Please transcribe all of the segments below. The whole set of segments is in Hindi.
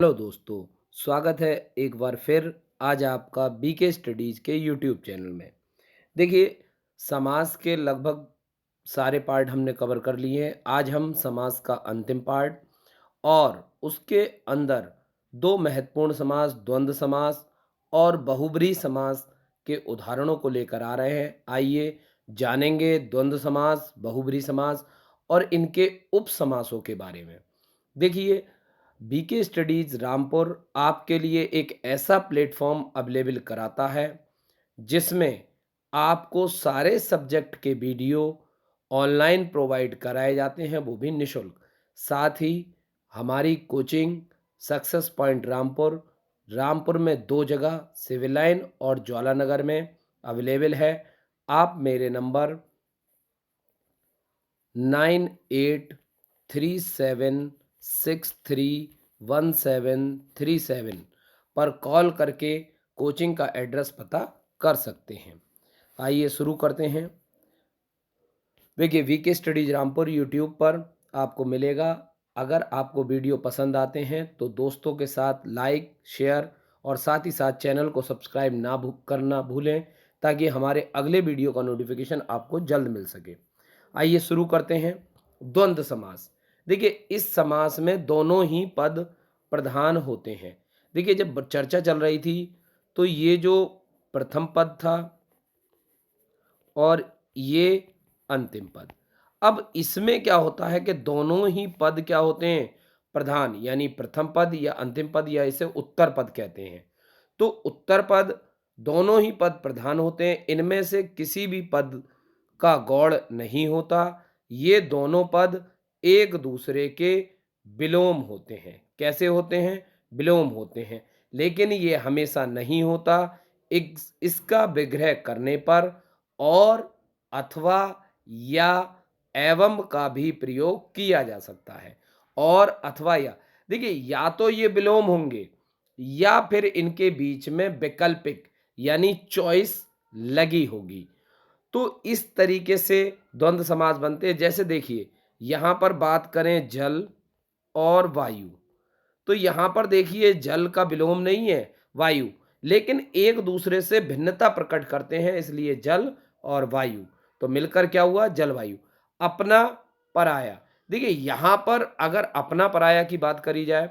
हेलो दोस्तों, स्वागत है एक बार फिर आज आपका बीके स्टडीज़ के यूट्यूब चैनल में। देखिए, समाज के लगभग सारे पार्ट हमने कवर कर लिए हैं। आज हम समाज का अंतिम पार्ट और उसके अंदर 2 महत्वपूर्ण समास, द्वंद्व समास और बहुब्रीहि समास के उदाहरणों को लेकर आ रहे हैं। आइए जानेंगे द्वंद्व समास, बहुब्रीहि समास और इनके उपसमासों के बारे में। देखिए, बीके स्टडीज़ रामपुर आपके लिए एक ऐसा प्लेटफ़ॉर्म अवेलेबल कराता है, जिसमें आपको सारे सब्जेक्ट के वीडियो ऑनलाइन प्रोवाइड कराए जाते हैं, वो भी निःशुल्क। साथ ही हमारी coaching success point Rampur, Rampur में 2 जगह सिविल लाइन और ज्वालानगर में अवेलेबल है। आप मेरे नंबर 9837631737 पर कॉल करके कोचिंग का एड्रेस पता कर सकते हैं। आइए शुरू करते हैं। देखिए, वीके स्टडीज रामपुर यूट्यूब पर आपको मिलेगा। अगर आपको वीडियो पसंद आते हैं तो दोस्तों के साथ लाइक, शेयर और साथ ही साथ चैनल को सब्सक्राइब ना करना भूलें, ताकि हमारे अगले वीडियो का नोटिफिकेशन आपको जल्द मिल सके। आइए शुरू करते हैं। द्वंद्व समास। देखिए, इस समास में दोनों ही पद प्रधान होते हैं। देखिए, जब चर्चा चल रही थी तो ये जो प्रथम पद था और ये अंतिम पद। अब इसमें क्या होता है कि दोनों ही पद क्या होते हैं? प्रधान, यानी प्रथम पद या अंतिम पद या इसे उत्तर पद कहते हैं। तो उत्तर पद, दोनों ही पद प्रधान होते हैं। इनमें से किसी भी पद का गौड़ नहीं होता। ये दोनों पद एक दूसरे के विलोम होते हैं। कैसे होते हैं? विलोम होते हैं। लेकिन ये हमेशा नहीं होता। इसका विग्रह करने पर और, अथवा, या, एवं का भी प्रयोग किया जा सकता है। और, अथवा, या। देखिए, या तो ये विलोम होंगे या फिर इनके बीच में वैकल्पिक यानी चॉइस लगी होगी। तो इस तरीके से द्वंद्व समास बनते हैं। जैसे देखिए, यहाँ पर बात करें जल और वायु, तो यहाँ पर देखिए जल का विलोम नहीं है वायु, लेकिन एक दूसरे से भिन्नता प्रकट करते हैं, इसलिए जल और वायु तो मिलकर क्या हुआ? जलवायु। अपना, पराया। देखिए, यहाँ पर अगर अपना पराया की बात करी जाए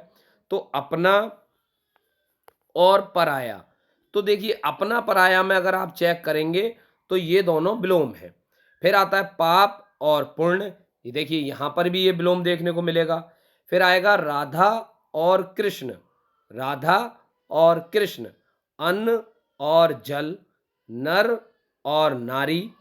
तो अपना और पराया, तो देखिए अपना पराया में अगर आप चेक करेंगे तो ये दोनों विलोम है। फिर आता है पाप और पुण्य, ये देखिए यहाँ पर भी ये विलोम देखने को मिलेगा। फिर आएगा राधा और कृष्ण, राधा और कृष्ण, अन्न और जल, नर और नारी,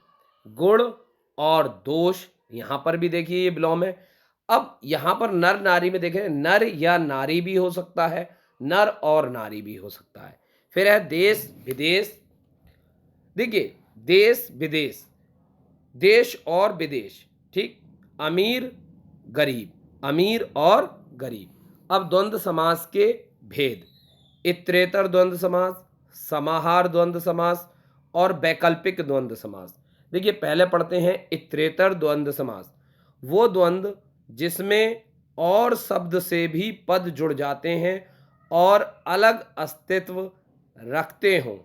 गुण और दोष, यहाँ पर भी देखिए ये विलोम है। अब यहाँ पर नर नारी में देखें, नर या नारी भी हो सकता है, नर और नारी भी हो सकता है। फिर है देश विदेश। देखिए, देश विदेश, देश और विदेश, ठीक। अमीर गरीब, अमीर और गरीब। अब द्वंद्व समास के भेद: इतरेतर द्वंद्व समास, समाहार द्वंद्व समास और वैकल्पिक द्वंद्व समास। देखिए, पहले पढ़ते हैं इतरेतर द्वंद्व समास। वो द्वंद्व जिसमें और शब्द से भी पद जुड़ जाते हैं और अलग अस्तित्व रखते हों,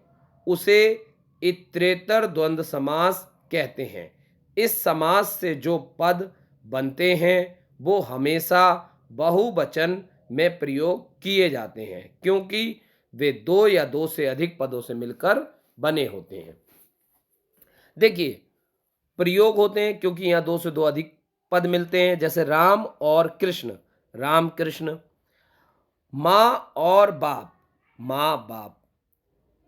उसे इतरेतर द्वंद्व समास कहते हैं। इस समास से जो पद बनते हैं वो हमेशा बहुवचन में प्रयोग किए जाते हैं, क्योंकि वे 2 या 2 से अधिक पदों से मिलकर बने होते हैं। देखिए, प्रयोग होते हैं क्योंकि यहाँ 2 से 2 अधिक पद मिलते हैं। जैसे राम और कृष्ण, राम कृष्ण। माँ और बाप, माँ बाप।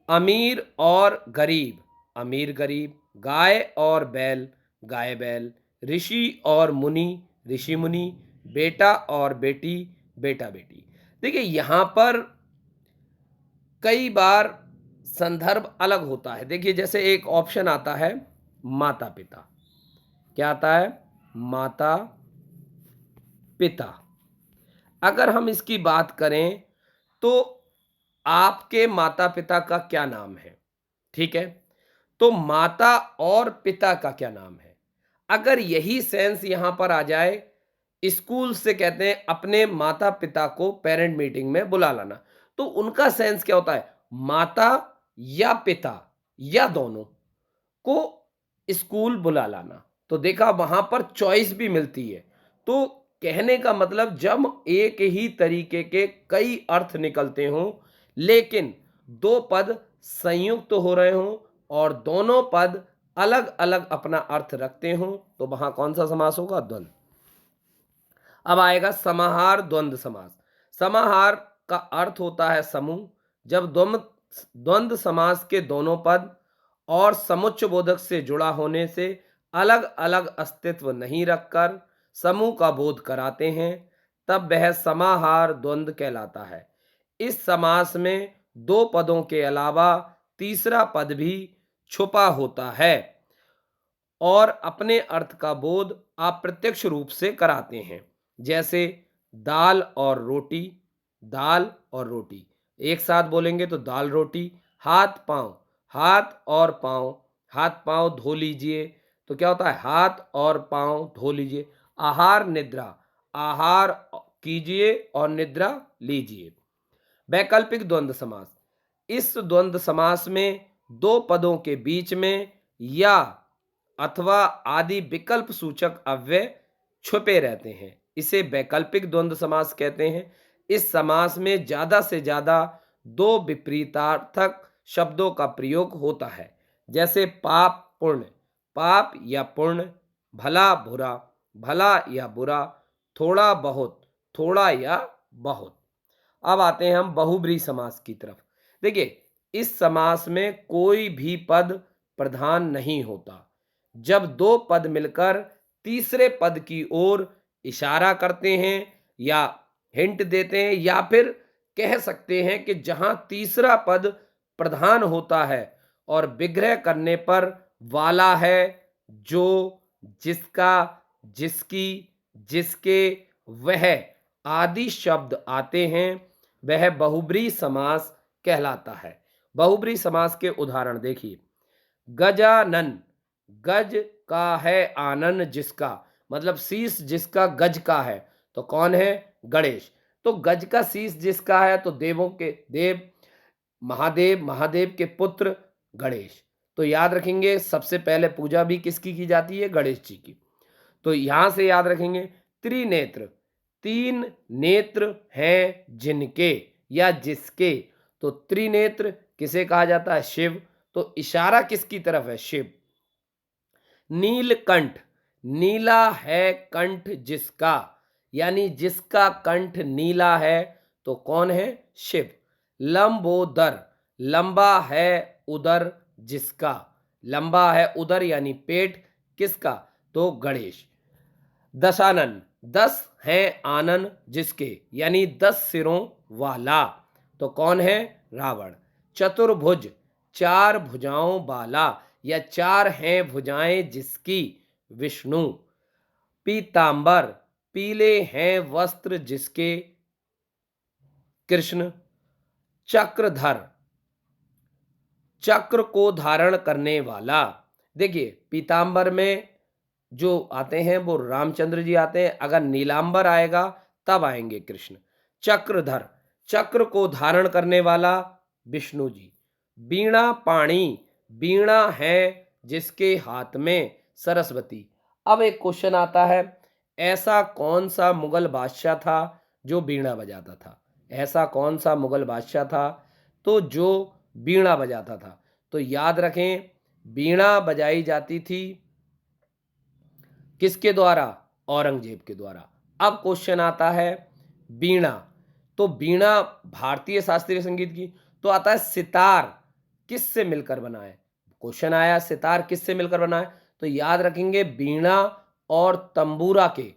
अमीर और गरीब, अमीर गरीब। गाय और बैल, गाय बैल। ऋषि और मुनि, ऋषि मुनि। बेटा और बेटी, बेटा बेटी। देखिए, यहाँ पर कई बार संदर्भ अलग होता है। देखिए, जैसे एक ऑप्शन आता है माता पिता। क्या आता है? माता पिता। अगर हम इसकी बात करें तो आपके माता पिता का क्या नाम है? ठीक है, तो माता और पिता का क्या नाम है? अगर यही सेंस यहां पर आ जाए स्कूल से कहते हैं अपने माता पिता को पेरेंट मीटिंग में बुला लाना। तो उनका सेंस क्या होता है, माता या पिता या दोनों को स्कूल बुला लाना। तो देखा वहां पर चॉइस भी मिलती है। तो कहने का मतलब जब एक ही तरीके के कई अर्थ निकलते हों, लेकिन दो पद संयुक्त हो रहे हों और दोनों पद अलग अलग अपना अर्थ रखते हों, तो वहां कौन सा समास होगा, द्वंद्व। अब आएगा समाहार द्वंद्व समास। समाहार का अर्थ होता है समूह। जब द्वंद्व द्वंद्व समास के दोनों पद और समुच्चय बोधक से जुड़ा होने से अलग अलग अस्तित्व नहीं रखकर समूह का बोध कराते हैं, तब वह समाहार द्वंद्व कहलाता है। इस समास में दो पदों के अलावा तीसरा पद भी छुपा होता है और अपने अर्थ का बोध अप्रत्यक्ष रूप से कराते हैं। जैसे दाल और रोटी, दाल और रोटी एक साथ बोलेंगे तो दाल रोटी। हाथ पांव, हाथ और पांव, हाथ पांव धो लीजिए, तो क्या होता है, हाथ और पांव धो लीजिए। आहार निद्रा, आहार कीजिए और निद्रा लीजिए। वैकल्पिक द्वंद्व समास। इस द्वंद्व समास में दो पदों के बीच में या अथवा आदि विकल्प सूचक अव्यय छुपे रहते हैं, इसे वैकल्पिक द्वंद्व समास कहते हैं। इस समास में ज्यादा से ज्यादा दो विपरीतार्थक शब्दों का प्रयोग होता है। जैसे पाप पुण्य, पाप या पुण्य, भला बुरा, भला या बुरा, थोड़ा बहुत, थोड़ा या बहुत। अब आते हैं हम बहुब्रीहि समास की तरफ। देखिए, इस समास में कोई भी पद प्रधान नहीं होता। जब दो पद मिलकर तीसरे पद की ओर इशारा करते हैं या हिंट देते हैं, या फिर कह सकते हैं कि जहां तीसरा पद प्रधान होता है और विग्रह करने पर वाला है, जो, जिसका, जिसकी, जिसके, वह आदि शब्द आते हैं, वह बहुब्रीहि समास कहलाता है। बहुब्रीहि समास के उदाहरण देखिए। गजानन, गज का है आनन जिसका, मतलब शीश जिसका गज का है, तो कौन है, गणेश। तो गज का शीश जिसका है, तो देवों के देव महादेव, महादेव के पुत्र गणेश। तो याद रखेंगे सबसे पहले पूजा भी किसकी की जाती है, गणेश जी की। तो यहां से याद रखेंगे त्रिनेत्र, तीन नेत्र हैं जिनके या जिसके, तो त्रिनेत्र किसे कहा जाता है, शिव। तो इशारा किसकी तरफ है, शिव। नीलकंठ, नीला है कंठ जिसका, यानी जिसका कंठ नीला है, तो कौन है, शिव। लंबोदर, लंबा है उदर जिसका, लंबा है उदर यानी पेट, किसका, तो गणेश। दशानन, 10 है आनन जिसके, यानी 10 सिरों वाला, तो कौन है, रावण। चतुर्भुज, 4 भुजाओं वाला या 4 हैं भुजाएं जिसकी, विष्णु। पीतांबर, पीले हैं वस्त्र जिसके, कृष्ण। चक्रधर, चक्र को धारण करने वाला। देखिए, पीतांबर में जो आते हैं वो रामचंद्र जी आते हैं, अगर नीलांबर आएगा तब आएंगे कृष्ण। चक्रधर, चक्र को धारण करने वाला, विष्णु जी। वीणा पाणी, वीणा है जिसके हाथ में, सरस्वती। अब एक क्वेश्चन आता है, ऐसा कौन सा मुगल बादशाह था जो वीणा बजाता था, ऐसा कौन सा मुगल बादशाह था तो जो वीणा बजाता था। तो याद रखें, वीणा बजाई जाती थी किसके द्वारा, औरंगजेब के द्वारा। अब क्वेश्चन आता है वीणा, तो वीणा भारतीय शास्त्रीय संगीत की, तो आता है सितार किससे मिलकर बना है। क्वेश्चन आया सितार किससे मिलकर बना है, तो याद रखेंगे वीणा और तंबूरा के,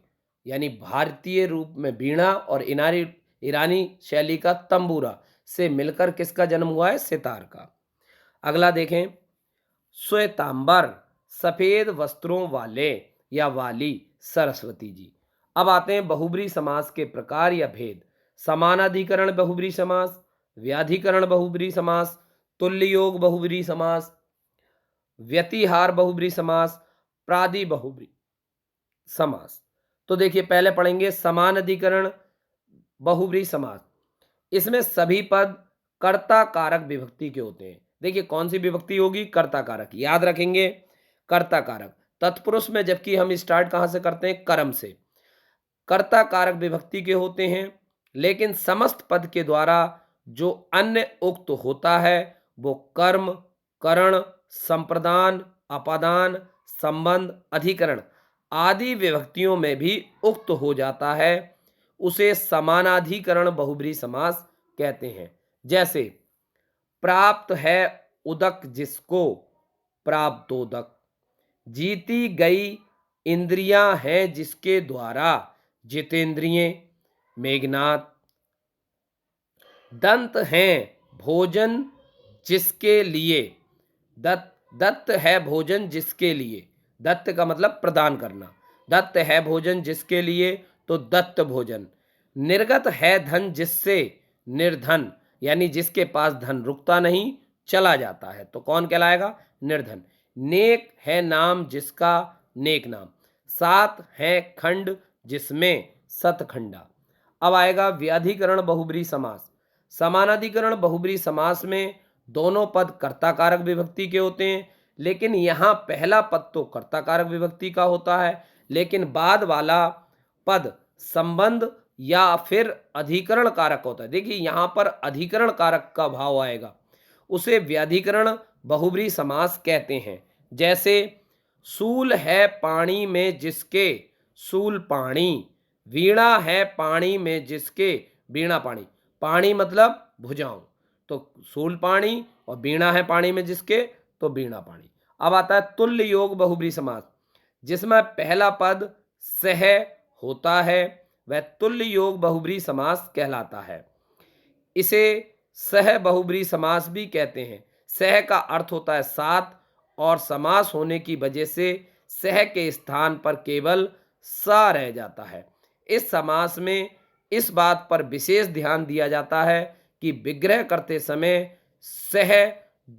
यानी भारतीय रूप में वीणा और ईरानी शैली का तंबूरा से मिलकर किसका जन्म हुआ है, सितार का। अगला देखें, श्वेतांबर, सफेद वस्त्रों वाले या वाली, सरस्वती जी। अब आते हैं बहुब्रीहि समास के प्रकार या भेद। समानाधिकरण बहुब्रीहि समास, व्याधिकरण बहुब्रीहि समास, तुल्य योग बहुब्रीहि समास, व्यतिहार बहुब्रीहि समास, प्रादि बहुब्रीहि समास। तो देखिए पहले पढ़ेंगे समान अधिकरण बहुब्रीहि समास। इसमें सभी पद कर्ता कारक विभक्ति के होते हैं। देखिए कौन सी विभक्ति होगी? कर्ता कारक। याद रखेंगे कर्ता कारक। तत्पुरुष में जबकि हम स्टार्ट कहाँ से करते हैं? कर्म से। कर्ता कारक विभक्ति के होते हैं, लेकिन समस्त पद के द्वारा जो अन्य उक्त होता है वो कर्म, करण, संप्रदान, अपादान, संबंध, अधिकरण आदि विभक्तियों में भी उक्त हो जाता है, उसे समानाधिकरण बहुब्रीहि समास कहते हैं। जैसे प्राप्त है उदक जिसको, प्राप्तोदक। जीती गई इंद्रियां हैं जिसके द्वारा, जितेंद्रियें, मेघनाद। दंत हैं भोजन जिसके लिए, दत्त है भोजन जिसके लिए। दत्त का मतलब प्रदान करना। दत्त है भोजन जिसके लिए, तो दत्त भोजन। निर्गत है धन जिससे, निर्धन, यानी जिसके पास धन रुकता नहीं, चला जाता है, तो कौन कहलाएगा? निर्धन। नेक है नाम जिसका, नेक नाम। सात है खंड जिसमें, सतखंडा। अब आएगा व्याधिकरण बहुब्रीहि समास। समानाधिकरण बहुब्रीहि समास में दोनों पद कर्ता कारक विभक्ति के होते हैं, लेकिन यहाँ पहला पद तो कर्ता कारक विभक्ति का होता है, लेकिन बाद वाला पद संबंध या फिर अधिकरण कारक होता है। देखिए यहाँ पर अधिकरण कारक का भाव आएगा, उसे व्याधिकरण बहुब्रीहि समास कहते हैं। जैसे सूल है पानी में जिसके, सूल पानी। वीणा है पानी में जिसके, वीणा पानी। पानी मतलब भुजाओं, तो सूल पानी, और वीणा है पानी में जिसके, तो वीणा पानी। अब आता है तुल्य योग बहुब्रीहि समास, जिसमें पहला पद सह होता है, वह तुल्य योग बहुब्रीहि समास कहलाता है। इसे सह बहुब्रीहि समास भी कहते हैं। सह का अर्थ होता है साथ, और समास होने की वजह से सह के स्थान पर केवल सा रह जाता है। इस समास में इस बात पर विशेष ध्यान दिया जाता है कि विग्रह करते समय सह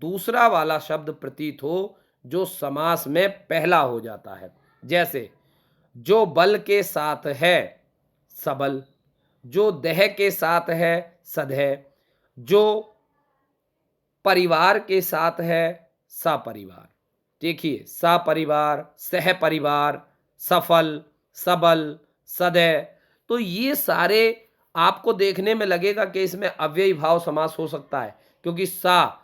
दूसरा वाला शब्द प्रतीत हो जो समास में पहला हो जाता है। जैसे जो बल के साथ है, सबल। जो देह के साथ है, सदेह। जो परिवार के साथ है, सपरिवार। देखिए सपरिवार, सह परिवार, सफल, सबल, सदैह। तो ये सारे आपको देखने में लगेगा कि इसमें अव्ययी भाव समास हो सकता है, क्योंकि सा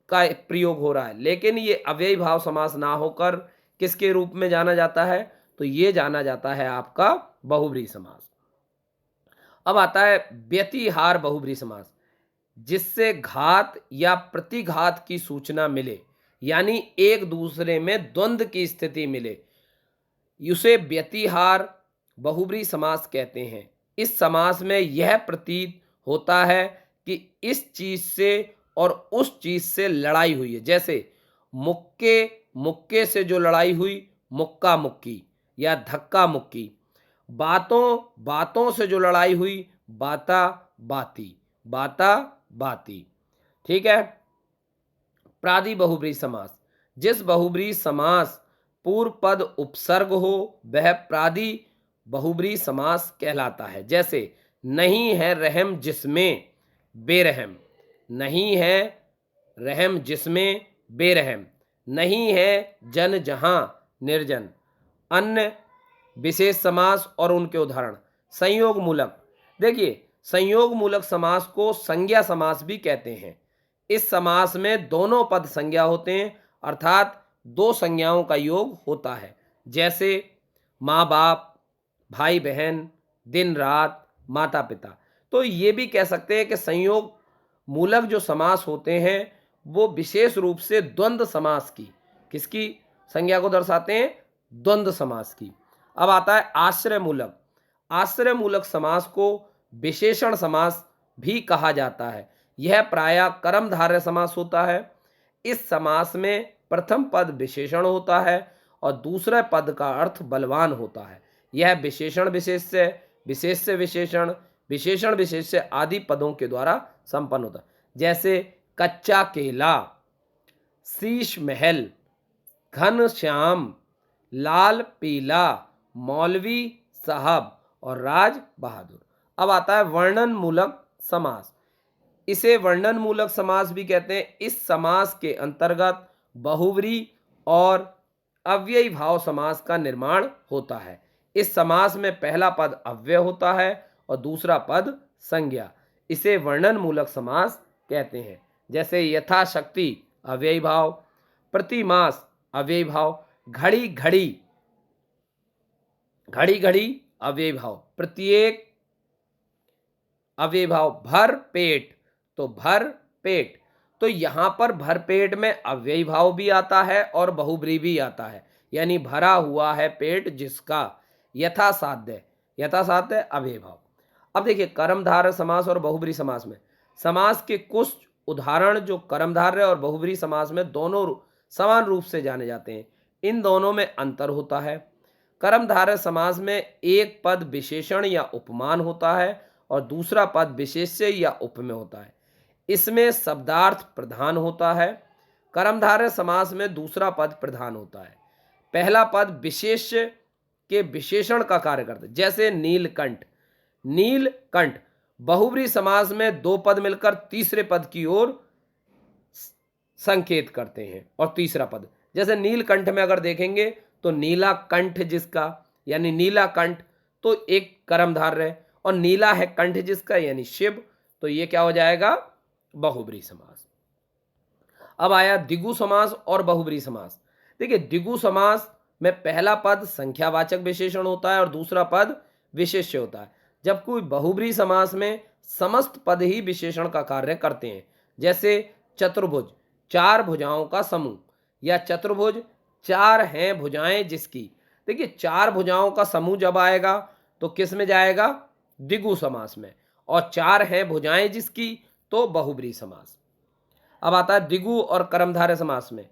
का प्रयोग हो रहा है, लेकिन ये अव्ययी भाव समास ना होकर किसके रूप में जाना जाता है? तो ये जाना जाता है आपका बहुब्रीहि समास। अब आता है व्यतिहार बहुब्रीहि समास, जिससे घात या प्रतिघात की सूचना मिले, यानी एक दूसरे में द्वंद्व की स्थिति मिले, उसे व्यतिहार बहुब्रीहि समास कहते हैं। इस समास में यह प्रतीत होता है कि इस चीज से और उस चीज से लड़ाई हुई है। जैसे मुक्के मुक्के से जो लड़ाई हुई, मुक्का मुक्की या धक्का मुक्की। बातों बातों से जो लड़ाई हुई, बाता बाती, बाता बाती। ठीक है। प्रादि बहुब्रीहि समास, जिस बहुब्रीहि समास पूर्व पद उपसर्ग हो वह प्रादि बहुब्रीहि समास कहलाता है। जैसे नहीं है रहम जिसमें, बेरहम। नहीं है रहम जिसमें, बेरहम। नहीं है जन जहां, निर्जन। अन्य विशेष समास और उनके उदाहरण। संयोग मूलक। देखिए संयोग मूलक समास को संज्ञा समास भी कहते हैं। इस समास में दोनों पद संज्ञा होते हैं, अर्थात दो संज्ञाओं का योग होता है। जैसे माँ बाप, भाई बहन, दिन रात, माता पिता। तो ये भी कह सकते हैं कि संयोग मूलक जो समास होते हैं वो विशेष रूप से द्वंद्व समास की, किसकी संज्ञा को दर्शाते हैं? द्वंद्व समास की। अब आता है आश्रय मूलक। आश्रय मूलक समास को विशेषण समास भी कहा जाता है। यह प्रायः कर्मधारय समास होता है। इस समास में प्रथम पद विशेषण होता है और दूसरे पद का अर्थ बलवान होता है। यह विशेषण विशेष से, विशेष से विशेषण, विशेषण विशेष से आदि पदों के द्वारा संपन्न होता है। जैसे कच्चा केला, शीश महल, घन श्याम, लाल पीला, मौलवी साहब और राज बहादुर। अब आता है वर्णन मूलक समास। इसे वर्णन मूलक समास भी कहते हैं। इस समास के अंतर्गत बहुव्रीहि और अव्ययी भाव समास का निर्माण होता है। इस समास में पहला पद अव्यय होता है और दूसरा पद संज्ञा। इसे वर्णन मूलक समास कहते हैं। जैसे यथाशक्ति अव्ययी भाव, प्रतिमास अव्ययी भाव, घड़ी घड़ी घड़ी घड़ी अव्ययी भाव, प्रत्येक अव्ययी भाव, भर पेट तो भर पेट। तो यहां पर भर पेट में अव्ययी भाव भी आता है और बहुब्रीहि भी आता है, यानी भरा हुआ है पेट जिसका। यथासाध्य, यथासाध्य अव्ययी भाव। अब देखिए कर्मधारय समास और बहुब्रीहि समास में समास के कुछ उदाहरण जो कर्मधारय और बहुब्रीहि समास में दोनों समान रूप से जाने जाते हैं, इन दोनों में अंतर होता है। कर्मधारय समास में एक पद विशेषण या उपमान होता है और दूसरा पद विशेष्य या उपमेय होता है। इसमें शब्दार्थ प्रधान होता है। कर्मधारय समास में दूसरा पद प्रधान होता है। पहला पद विशेष्य के विशेषण का कार्य करता है, जैसे नीलकंठ। नीलकंठ बहुब्रीहि समास में दो पद मिलकर तीसरे पद की ओर संकेत करते हैं। और तीसरा पद जैसे नीलकंठ में अगर देखेंगे तो नीला कंठ जिसका, यानी नीला कंठ, तो एक कर्मधारय, और नीला है कंठ जिसका यानी शिव, तो ये क्या हो जाएगा, बहुब्रीहि समास। अब आया द्विगु समास और बहुब्रीहि समास। देखिए द्विगु समास में पहला पद संख्यावाचक विशेषण होता है और दूसरा पद विशेष्य होता है, जबकि बहुब्रीहि समास में समस्त पद ही विशेषण का कार्य करते हैं। जैसे चतुर्भुज चार भुजाओं का समूह, या चतुर्भुज चार हैं भुजाएं जिसकी। देखिए चार भुजाओं का समूह जब आएगा तो किस में जाएगा, द्विगु समास में, और चार हैं भुजाएं जिसकी तो बहुब्रीहि समास। अब आता है द्विगु और कर्मधारय समास में।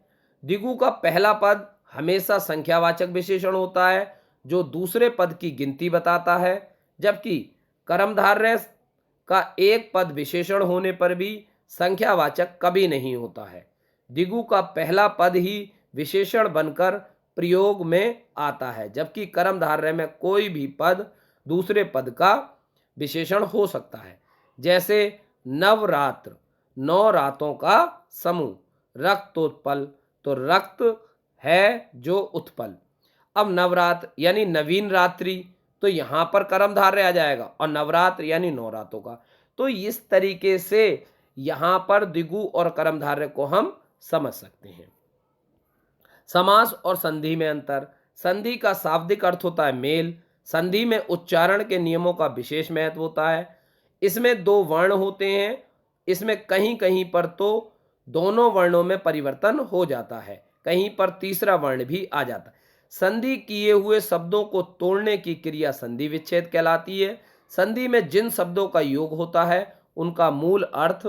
द्विगु का पहला पद हमेशा संख्यावाचक विशेषण होता है जो दूसरे पद की गिनती बताता है, जबकि कर्मधारय का एक पद विशेषण होने पर भी संख्यावाचक कभी नहीं होता है। द्विगु का पहला पद ही विशेषण बनकर प्रयोग में आता है, जबकि कर्मधारय में कोई भी पद दूसरे पद का विशेषण हो सकता है। जैसे नवरात्र नौ रातों का समूह, रक्तोत्पल तो रक्त है जो उत्पल। अब नवरात्र यानी नवीन रात्रि, तो यहां पर कर्मधारय आ जाएगा, और नवरात्र यानी नौ रातों का। तो इस तरीके से यहां पर द्विगु और कर्मधारय को हम समझ सकते हैं। समास और संधि में अंतर। संधि का शाब्दिक अर्थ होता है मेल। संधि में उच्चारण के नियमों का विशेष महत्व होता है। इसमें दो वर्ण होते हैं। इसमें कहीं कहीं पर तो दोनों वर्णों में परिवर्तन हो जाता है, कहीं पर तीसरा वर्ण भी आ जाता है। संधि किए हुए शब्दों को तोड़ने की क्रिया संधि विच्छेद कहलाती है। संधि में जिन शब्दों का योग होता है उनका मूल अर्थ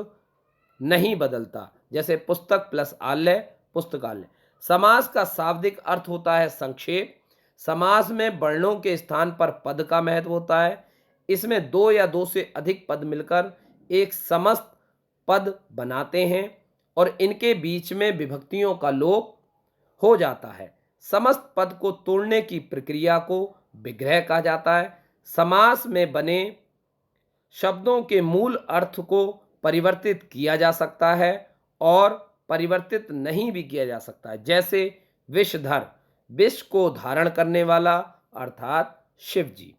नहीं बदलता, जैसे पुस्तक प्लस आलय पुस्तकालय। समास का शाब्दिक अर्थ होता है संक्षेप। समास में वर्णों के स्थान पर पद का महत्व होता है। इसमें दो या दो से अधिक पद मिलकर एक समस्त पद बनाते हैं और इनके बीच में विभक्तियों का लोप हो जाता है। समस्त पद को तोड़ने की प्रक्रिया को विग्रह कहा जाता है। समास में बने शब्दों के मूल अर्थ को परिवर्तित किया जा सकता है और परिवर्तित नहीं भी किया जा सकता है। जैसे विषधर, विष को धारण करने वाला अर्थात शिव जी।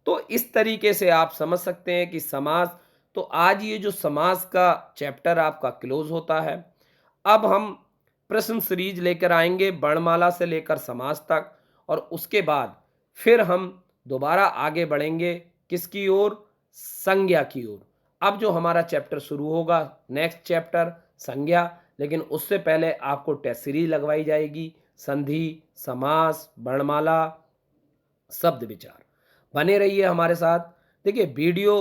तो इस तरीके से आप समझ सकते हैं कि समास, तो आज ये जो समास का चैप्टर आपका क्लोज होता है। अब हम प्रश्न सीरीज लेकर आएंगे वर्णमाला से लेकर समास तक, और उसके बाद फिर हम दोबारा आगे बढ़ेंगे किसकी ओर, संज्ञा की ओर। अब जो हमारा चैप्टर शुरू होगा नेक्स्ट चैप्टर संज्ञा, लेकिन उससे पहले आपको टेस्ट सीरीज लगवाई जाएगी संधि, समास, वर्णमाला, शब्द विचार। बने रहिए हमारे साथ। देखिए वीडियो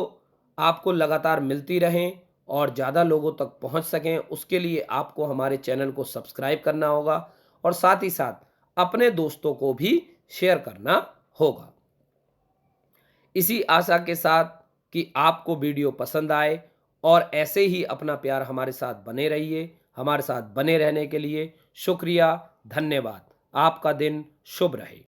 आपको लगातार मिलती रहें और ज़्यादा लोगों तक पहुंच सकें, उसके लिए आपको हमारे चैनल को सब्सक्राइब करना होगा और साथ ही साथ अपने दोस्तों को भी शेयर करना होगा। इसी आशा के साथ कि आपको वीडियो पसंद आए और ऐसे ही अपना प्यार हमारे साथ बने रहिए। हमारे साथ बने रहने के लिए शुक्रिया, धन्यवाद। आपका दिन शुभ रहे।